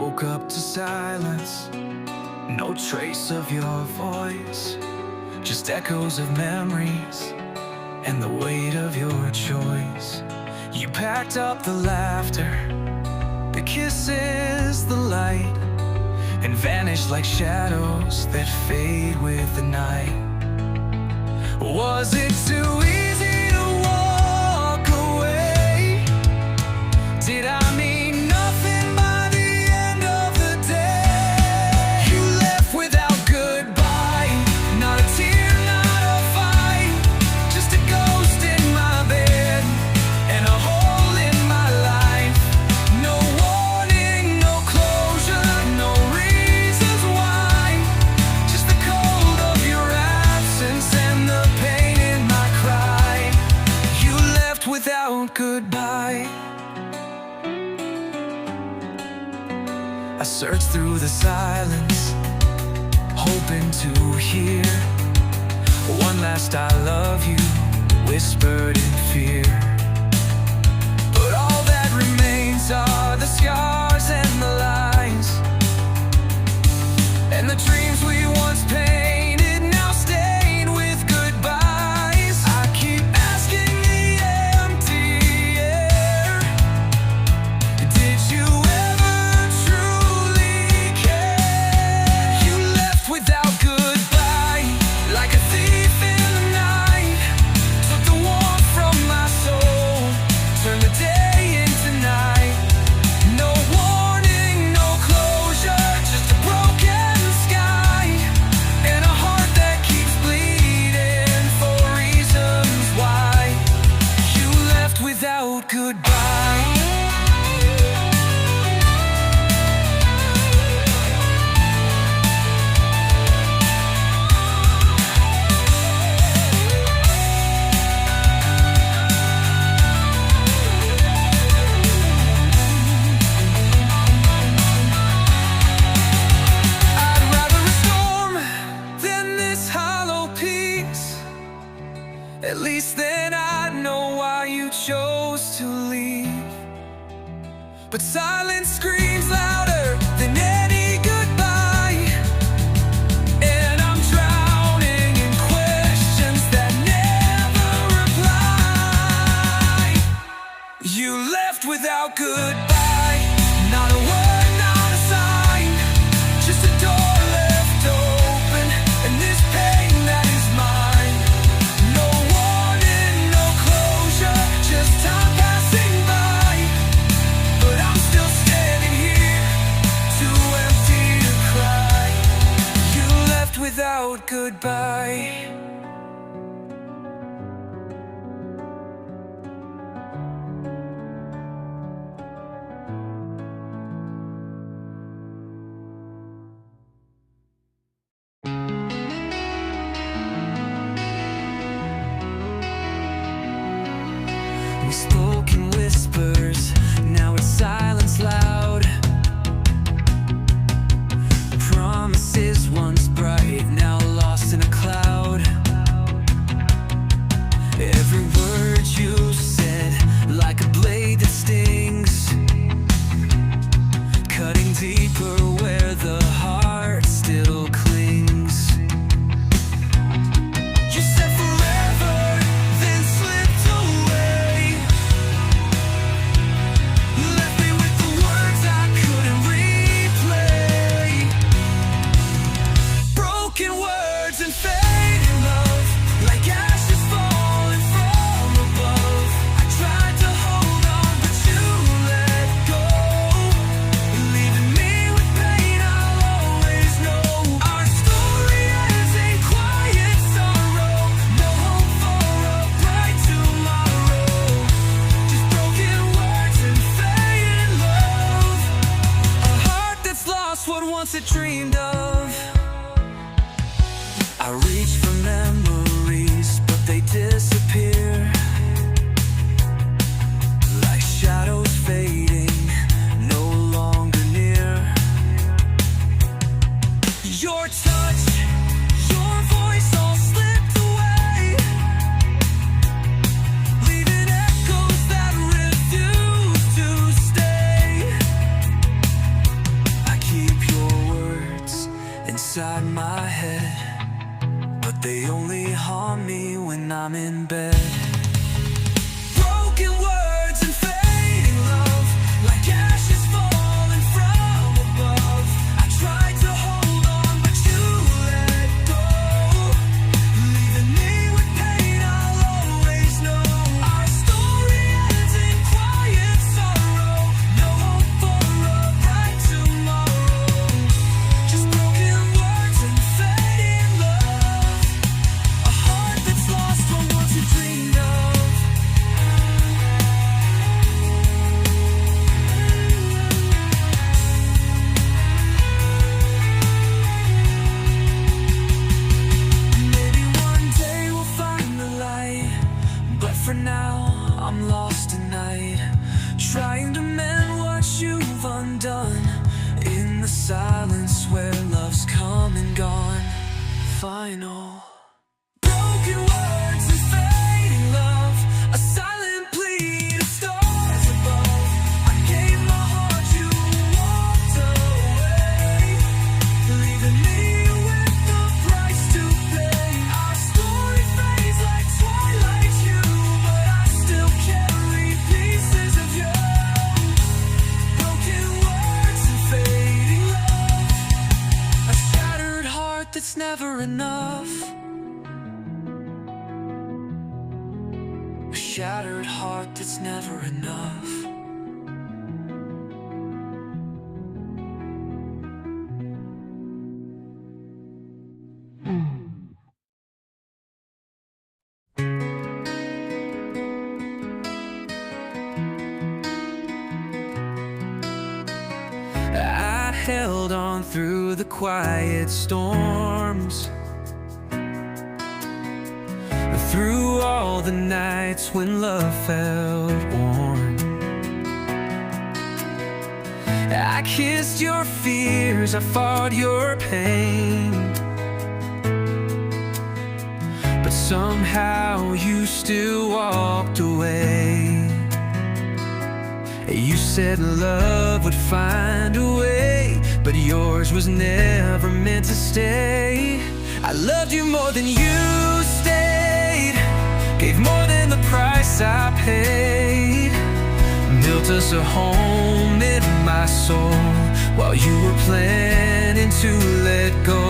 woke up to silence, no trace of your voice, just echoes of memories and the weight of your choice. You packed up the laughter, the kisses, the light, and vanished like shadows that fade with the night. Was it too easy to walk away? Did I mean nothing by the end of the day? You left without goodbye, not a tear, not a fight, just a ghost in my bed and a hole in my life. No warning, no closure, no reasons why, just the cold of your absence and the pain in my cry. You left without goodbye. I searched through the silence, hoping to hear one last I love you whispered in fear. But all that remains are the scars and the lies, and the dreams we once painted now stained with goodbyes. I keep asking the empty air, did you ever truly care? You left without goodbye, like a thief in the night, took the warmth from my soul, turned the day into night. No warning, no closure, just a broken sky and a heart that keeps bleeding for reasons why. You left without goodbye. I'd rather a storm than this hollow peace. At least then I'd know why you chose to leave. But silence screams louder than any goodbye, and I'm drowning in questions that never reply. You left without goodbye, not a word, not a sign, just a door left open, and this pain that is mine. No warning, no closure, just time passing by. But I'm still standing here, too empty to cry. You left without goodbye. We spoke in whispers, now it's silence loud. Promises once bright, now lost in a cloud. Every word you said, like a blade that stings, cutting deeper where the heart still clings. You said forever, then slipped away, left me with the words I couldn't replay. Broken words and fading love, like ashes falling from above. I tried to hold on, but you let go, leaving me with pain I'll always know. Our story ends in quiet sorrow, no hope for a bright tomorrow, just broken words and fading love. A heart that's lost what once it dreamed of. I reach for memories, but they disappear, like shadows fading, no longer near. Your touch, your voice all slipped away, leaving echoes that refuse to stay. my head, but they only harm me when I'm in bed. Broken words and fading love, like ashes falling from above. I tried to hold on, but you let go, leaving me with pain I'll always know. Our story ends in quiet sorrow, no hope for a bright tomorrow. Just broken words and fading love, a heart that's lost what once you dreamed of. Maybe one day we'll find the light, but for now I'm lost tonight, trying to mend what you've undone in the silence where love's come and gone. Final. Broken words and fading love, a silent plea to stars above. I gave my heart, you walked away, leaving me with the price to pay. Our story fades like twilight hue, but I still carry pieces of you. Broken words and fading love, a shattered heart that's never enough. A shattered heart that's never enough. I held on through the quiet storms, through all the nights when love felt worn. I kissed your fears, I fought your pain, but somehow you still walked away. You said love would find a way, but yours was never meant to stay. I loved you more than you stayed, gave more than the price I paid, built us a home in my soul while you were planning to let go.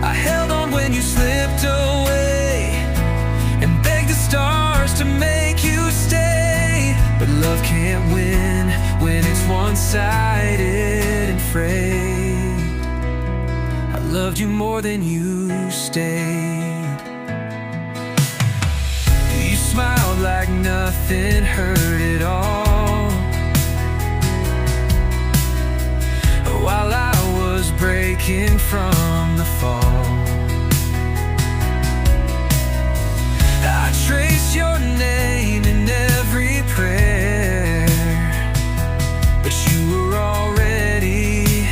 I held on when you slipped away and begged the stars to make you stay, but love can't win when it's one-sided and frayed. I loved you more than you stayed. You smiled like nothing hurt at all, while I was breaking from the fall. I trace your name in every prayer, but you were already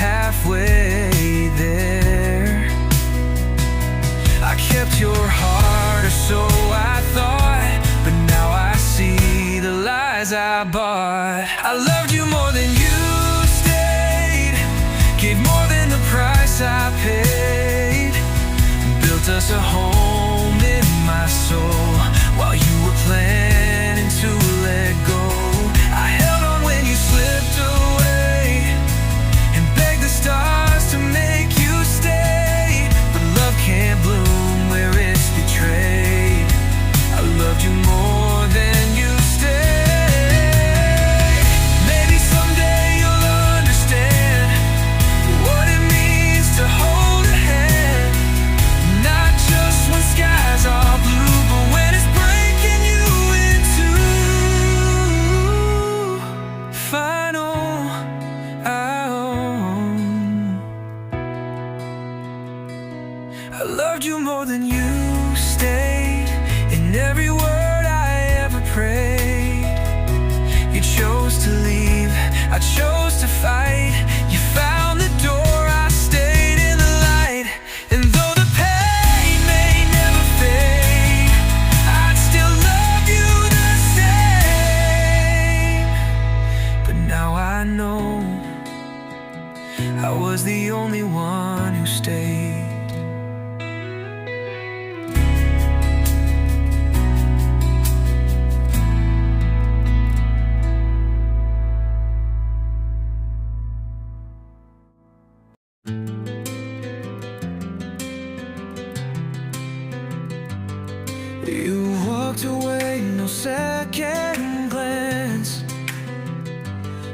halfway there. I kept your heart, or so I thought, but now I see the lies I bought. I loved you more than you stayed, gave more than the price I paid, built us a home in my soul while you were planning to let go. I held on when you slipped away and begged the stars to make you stay, but love can't bloom where it's betrayed. I loved you more than you stayed. Maybe someday you'll understand what it means to hold a hand, not just when skies are blue, but when it's breaking you in two. Final. I loved you more than you stayed, in every word I ever prayed. You chose to leave, I chose to fight. You found the door, I stayed in the light. And though the pain may never fade, I'd still love you the same. But now I know I was the only one who stayed. You walked away, no second glance,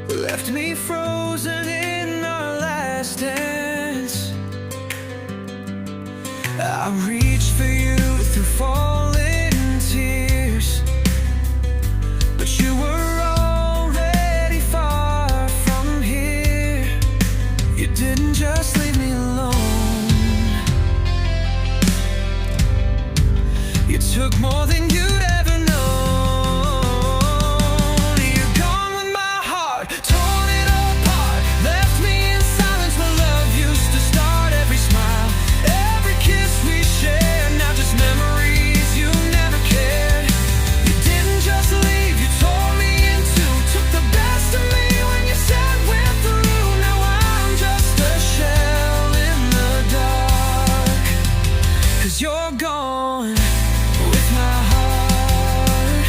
left me frozen in our last dance. I reached for you through falling tears, but you were already far from here. You didn't just leave me alone, you took more than you'd ever known. You're gone with my heart, torn it apart, left me in silence where love used to start. Every smile, every kiss we shared, now just memories. You never cared. You didn't just leave, you tore me in two, took the best of me when you said we're through. Now I'm just a shell in the dark, 'cause you're gone with my heart.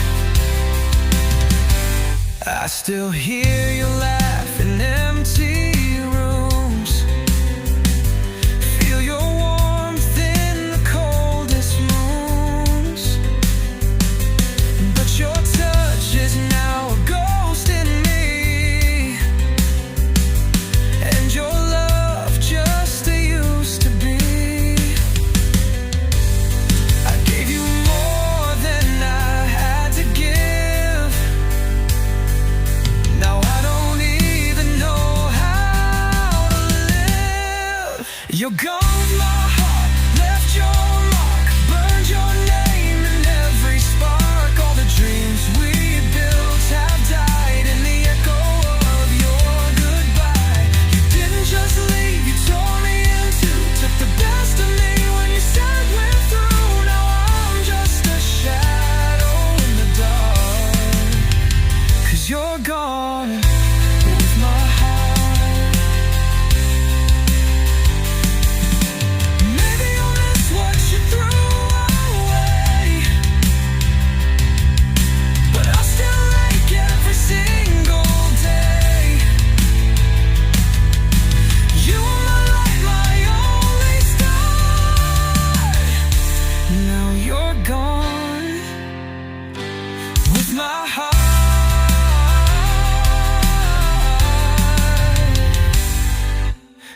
I still hear you laugh in empty rooms, feel your warmth in the coldest moons, but your touch is now a ghost in me, and your love just used to be. I gave you more than I had to give. Now I don't even know how to live. You're gone with my heart, left your mark, burned your name in every spark. All the dreams we built have died in the echo of your goodbye. You didn't just leave, you tore me in two, took the best of me when you said we're through. Now I'm just a shadow in the dark, 'cause you're gone with my heart. Maybe you'll miss what you threw away, but I'll still ache every single day. You were my light, my only star. Now you're gone with my heart.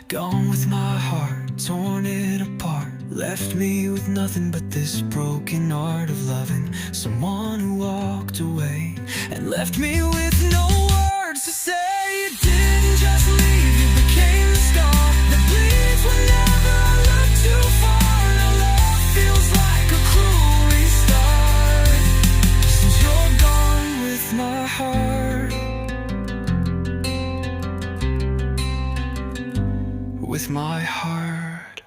Gone with my heart, torn it apart, left me with nothing but this broken art of loving someone who walked away and left me with no words to say. You didn't just leave, you became the scar that bleeds whenever I look too far. Now love feels like a cruel restart, since you're gone with my heart. With my heart.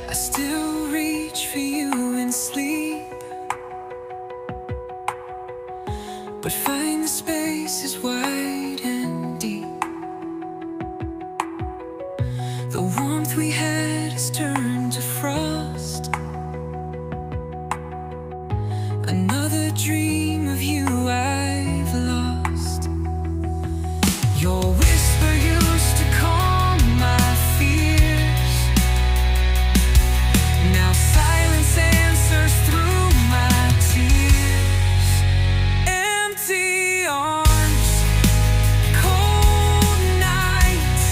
I still reach for you in sleep, but find the space is wide and deep. The warmth we had has turned to frost. Another dream of you I've lost. Your whisper used to calm my fears. Now silence answers through my tears. Empty arms, cold nights,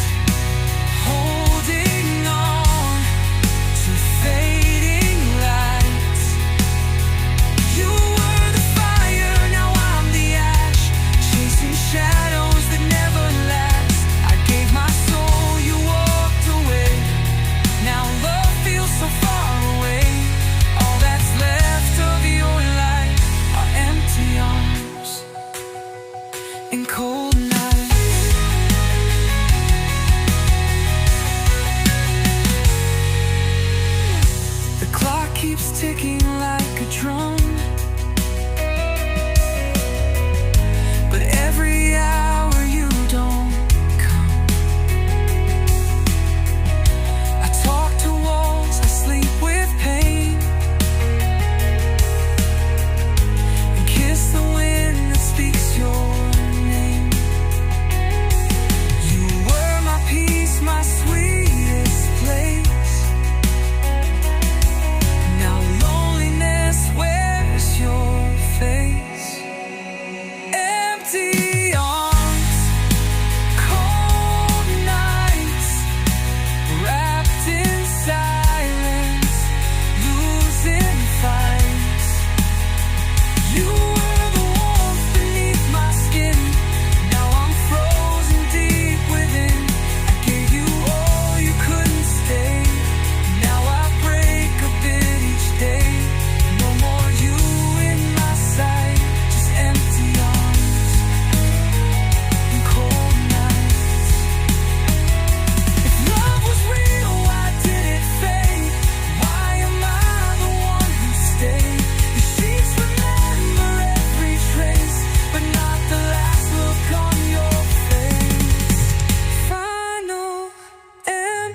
holding on.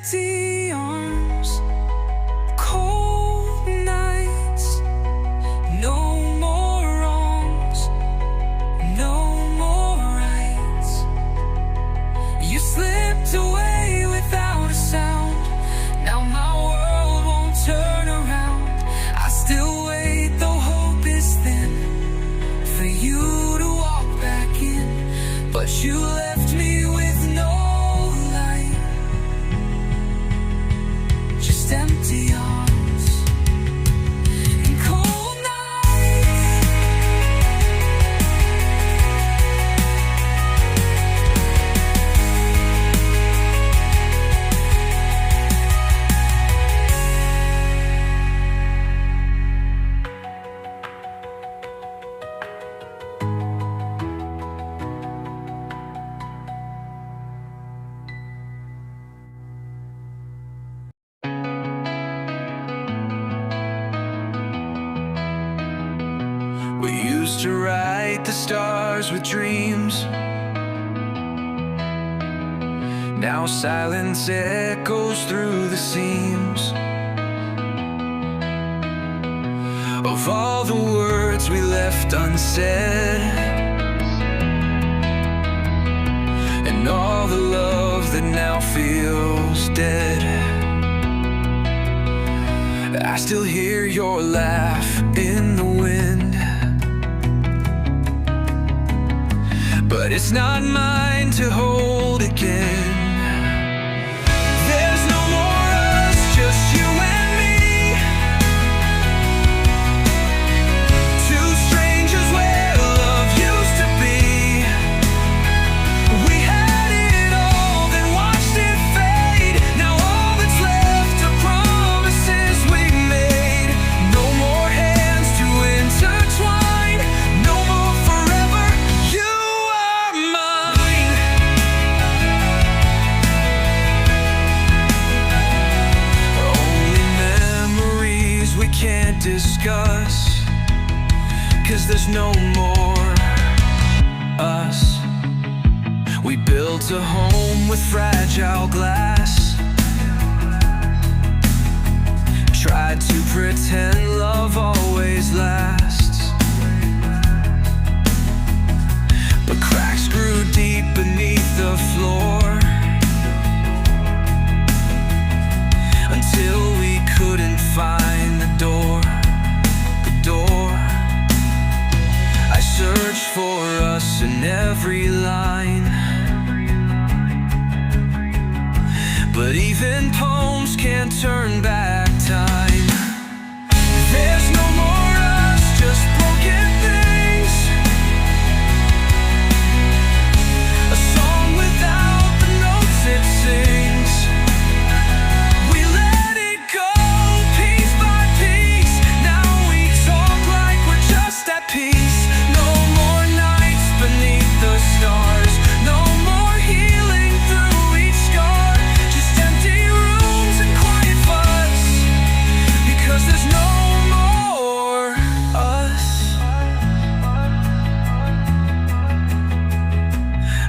empty arms, cold nights, no more wrongs, no more rights. You slipped away without a sound. Now my world won't turn around. I still wait, though hope is thin, for you to walk back in. But you left me with no light, just empty arms and cold nights. We used to write the stars with dreams. Now silence echoes through the seams of all the words we left unsaid, and all the love that now feels dead. I still hear your laugh in the wind, but it's not mine to hold again. There's no more us, just you and me. Two strangers where love used to be. We had it all, then watched it fade. Now all that's left are promises we made. No more hands to intertwine, no more forever. You are mine. Only memories we can't discuss, 'cause there's no more us. We built a home with fragile glass, tried to pretend love always lasts, but cracks grew deep beneath the floor, until we couldn't find the door. I searched for us in every line, but even poems can't turn back time. There's no more us, just broken things. A song without the notes it sings. We let it go piece by piece. Now we talk like we're just at peace. No more nights beneath the stars, no more healing through each scar. Just empty rooms and quiet fuss, because there's no more us.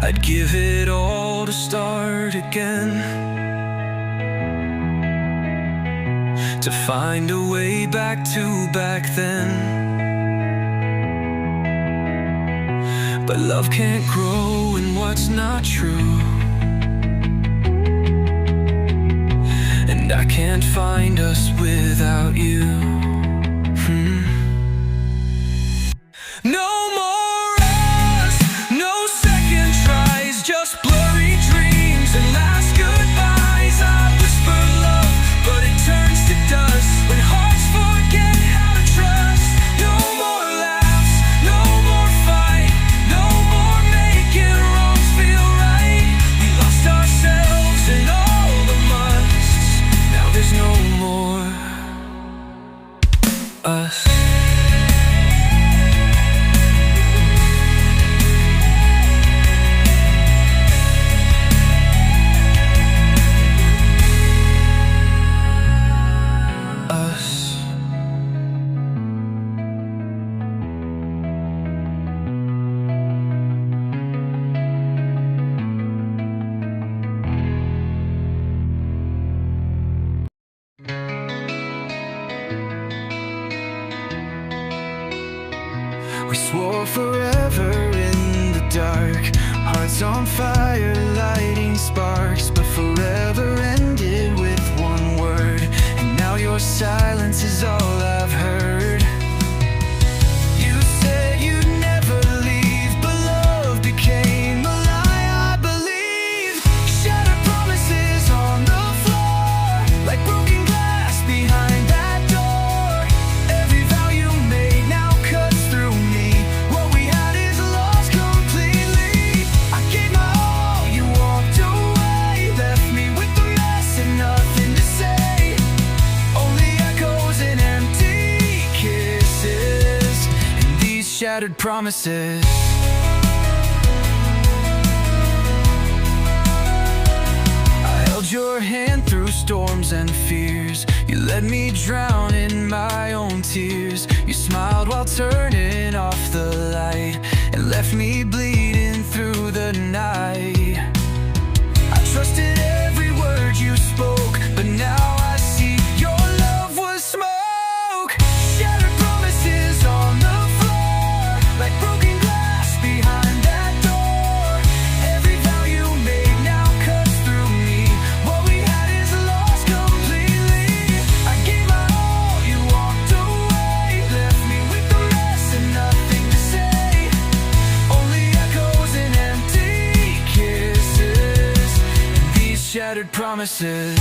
I'd give it all to start again, to find a way back to back then. But love can't grow in what's not true, and I can't find us without you. No more us, no second tries, just blurry dreams and last goodbyes. I whisper love, but it turns to dust when hearts forget how to trust. No more laughs, no more fight, no more making wrongs feel right. We lost ourselves in all the musts. Now there's no more us. hearts on fire, lighting sparks, but forever ended with one word. And now your silence is all I've heard. You said you'd never leave, but love became a lie, I believe. Shattered promises on the floor, like broken glass behind that door. Every vow you made now cuts through me. What we had is lost completely. I gave my all, you walked away, left me with the mess and nothing to say. Only echoes and empty kisses, and these shattered promises. I held your hand through storms and fears. You let me drown in my own tears. You smiled while turning off the light, and left me bleeding through the night. I trusted every word you spoke, but now I see your love was smoke. Shattered promises on the floor, like broken glass behind that door. Every vow you made now cuts through me. What we had is lost completely. I gave my all, you walked away, left me with the mess and nothing to say. Only echoes and empty kisses, and these shattered promises.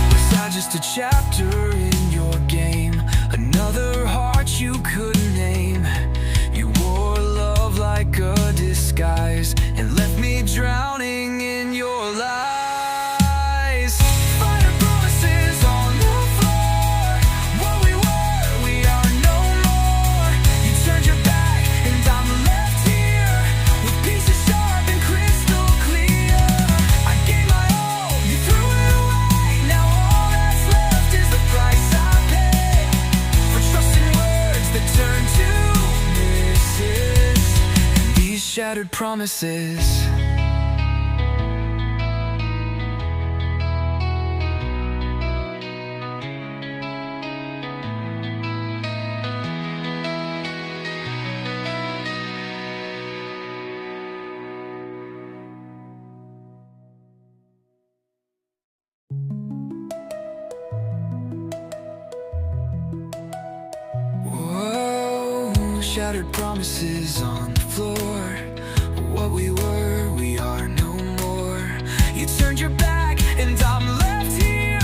Was I just a chapter in your game? Another heart you couldn't name? You wore love like a disguise, and left me drowning in your lies. Fire promises on the floor. What we were, we are no more. You turned your back, and I'm left here with pieces sharp and crystal clear. I gave my all, you threw it away. Now all that's left is the price I pay for trusting words that turn to misses, and these shattered promises. Whoa, shattered promises on the floor. What we were, we are no more. You turned your back, and I'm left here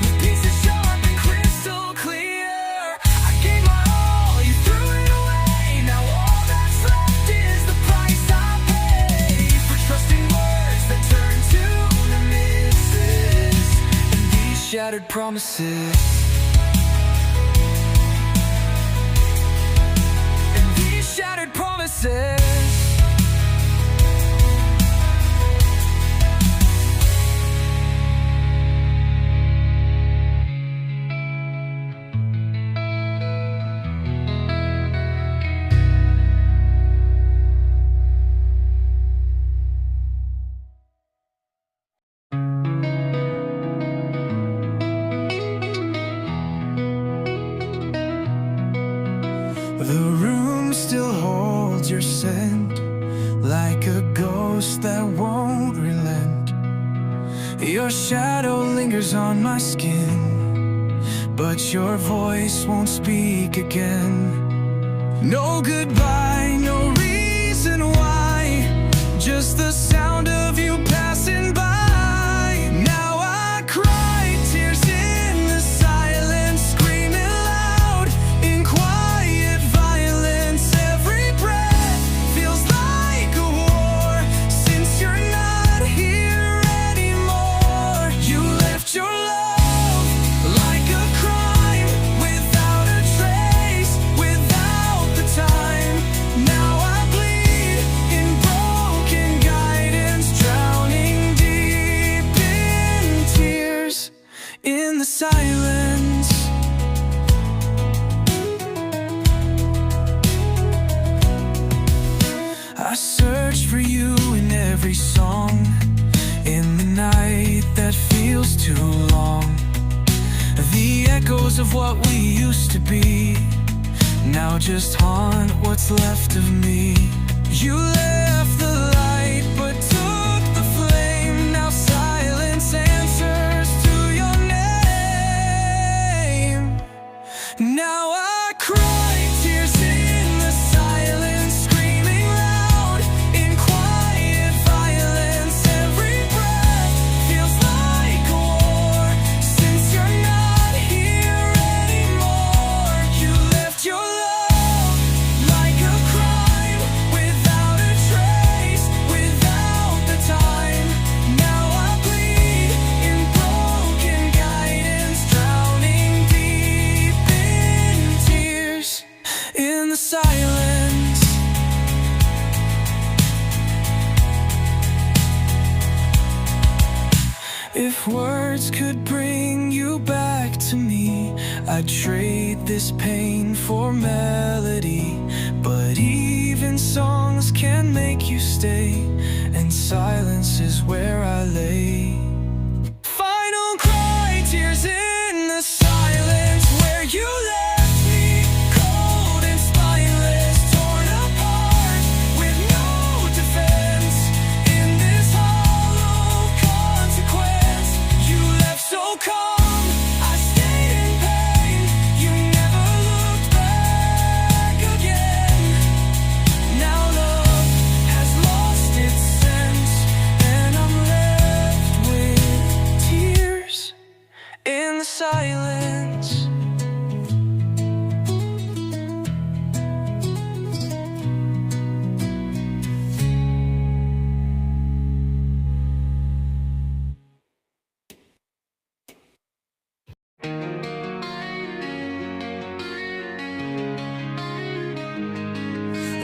with pieces sharp and crystal clear. I gave my all, you threw it away. Now all that's left is the price I pay for trusting words that turn to the misses, and these shattered promises. Shattered promises. The room still holds your scent, like a ghost that won't relent. Your shadow lingers on my skin, but your voice won't speak again. No goodbye, no reason why, just the sound of you passing by. Now I cry tears in the silence, screaming loud in quiet violence. Every breath feels like a war, since you're not here anymore. You left your love like a crime, without a trace, without the time. Now I bleed in broken guidance. of what we used to be. Now just haunt what's left of me. You left the light but took the flame. Now silence answers to your name. Now I cry tears in the silence, screaming loud in quiet violence. Every breath feels like a war, since you're not here anymore. You left your love like a crime, without a trace, without the time. Now I bleed in broken guidance, drowning deep in tears in the silence. If words could bring you back to me, I'd trade this pain for melody. But even songs can make you stay, and silence is where I lay. Final cry, tears in the silence, where you left me, cold and spineless, torn apart with no defense. In this hollow consequence, you left so calm, I stayed in pain. You never looked back again. Now love has lost its sense, and I'm left with tears in the silence.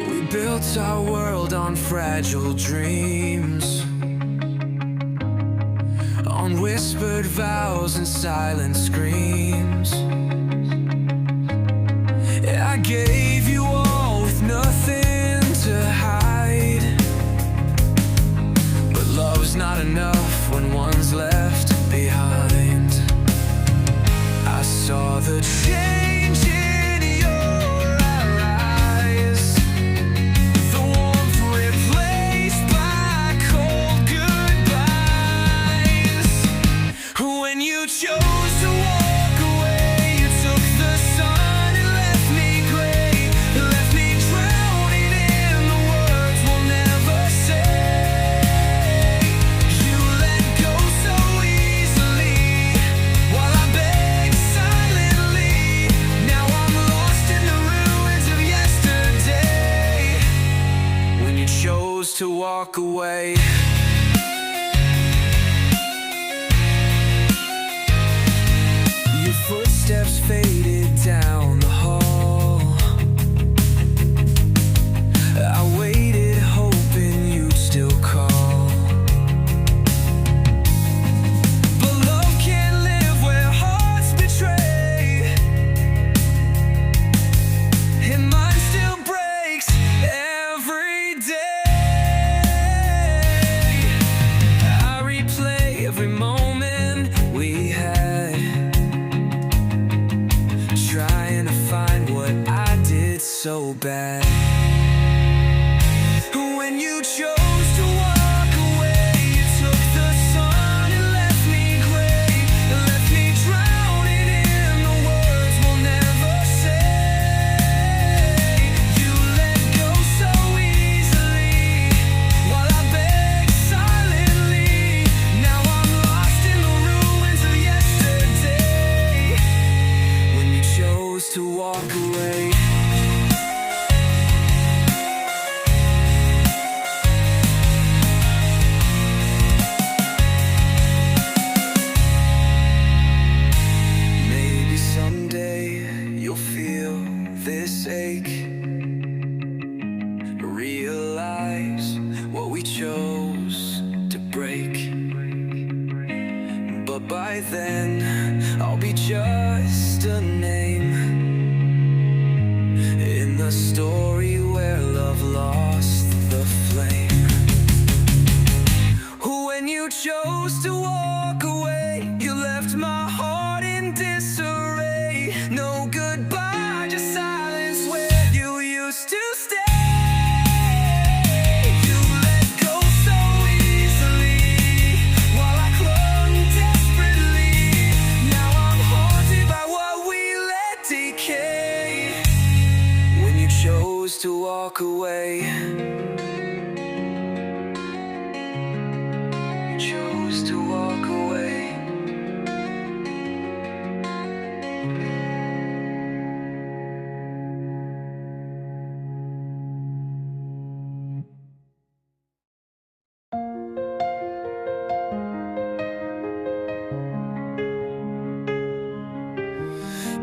We built our world on fragile dreams, on whispered vows and silent screams. I gave you all with nothing to hide, but love's not enough when one's left behind. I saw the change in your eyes, the warmth replaced by cold goodbyes. When you chose to walk away, you took the sun and left me gray, left me drowning in the words we'll never say. You let go so easily, while I begged silently. Now I'm lost in the ruins of yesterday. When you chose to walk away, your footsteps faded down the hall. I waited, hoping you'd still call. But love can't live where hearts betray, and mine still breaks every day. I replay every moment we had, trying to find what I did so bad. When you chose to walk away, you took the sun and left me gray, left me drowning in the words we'll never say. You let go so easily, while I begged silently. Now I'm lost in the ruins of yesterday. When you chose to walk away, maybe someday you'll feel this ache, realize what we chose to break. But by then, I'll be just a name in the story where love lost the flame. When you chose to walk away, you left my heart in disarray. chose to walk away. You chose to walk away.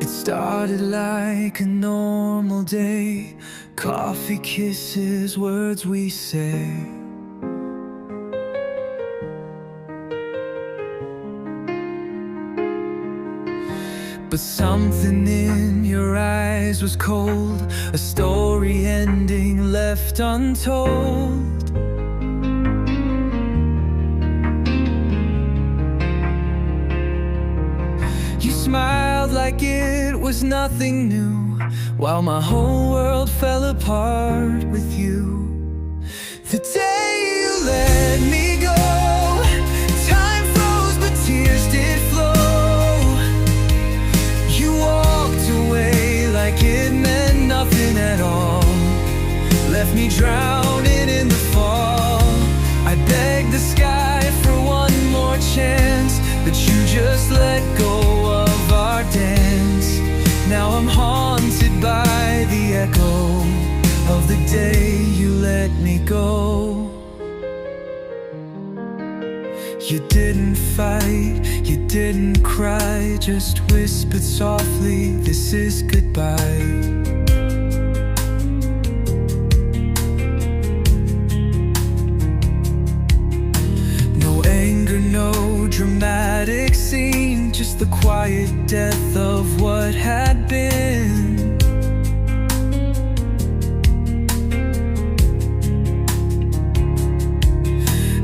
It started like a normal day, coffee, kisses, words we say. But something in your eyes was cold, a story ending left untold. You smiled like it was nothing new, while my whole world fell apart with you. The day you let me go, time froze but tears did flow. You walked away like it meant nothing at all, left me drowning in the fall. I begged the sky for one more chance, but you just let go of our dance. Now I'm haunted by the echo of the day you let me go. You didn't fight, you didn't cry, just whispered softly, this is goodbye. No dramatic scene, just the quiet death of what had been.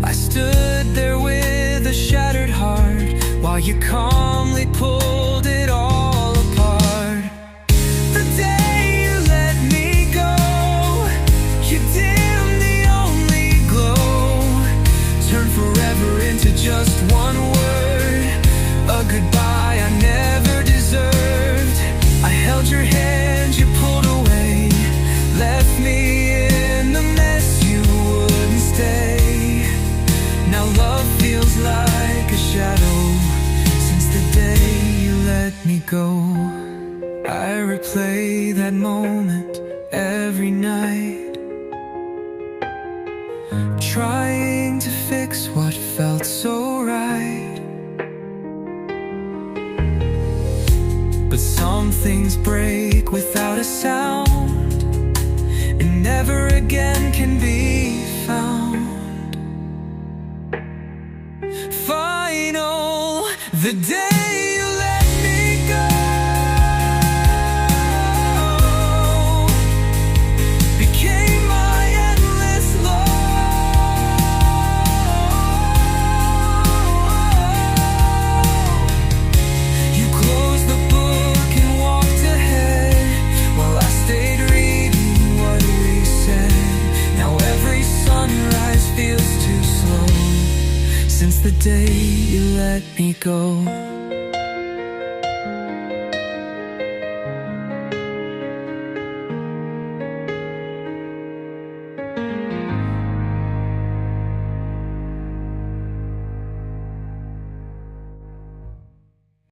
I stood there with a shattered heart, while you calmly pulled it all apart. The day you let me go, you dimmed the only glow, turned forever into just one word, a goodbye I never deserved. I held your hand, you pulled away, left me in the mess, you wouldn't stay. Now love feels like a shadow, since the day you let me go. I replay that moment every night, trying to fix what felt so right. But some things break without a sound, and never again can be found. Final, the day you let me go, became my endless love. You closed the book and walked ahead, while I stayed reading what we said. Now every sunrise feels too slow, since the day you let me go.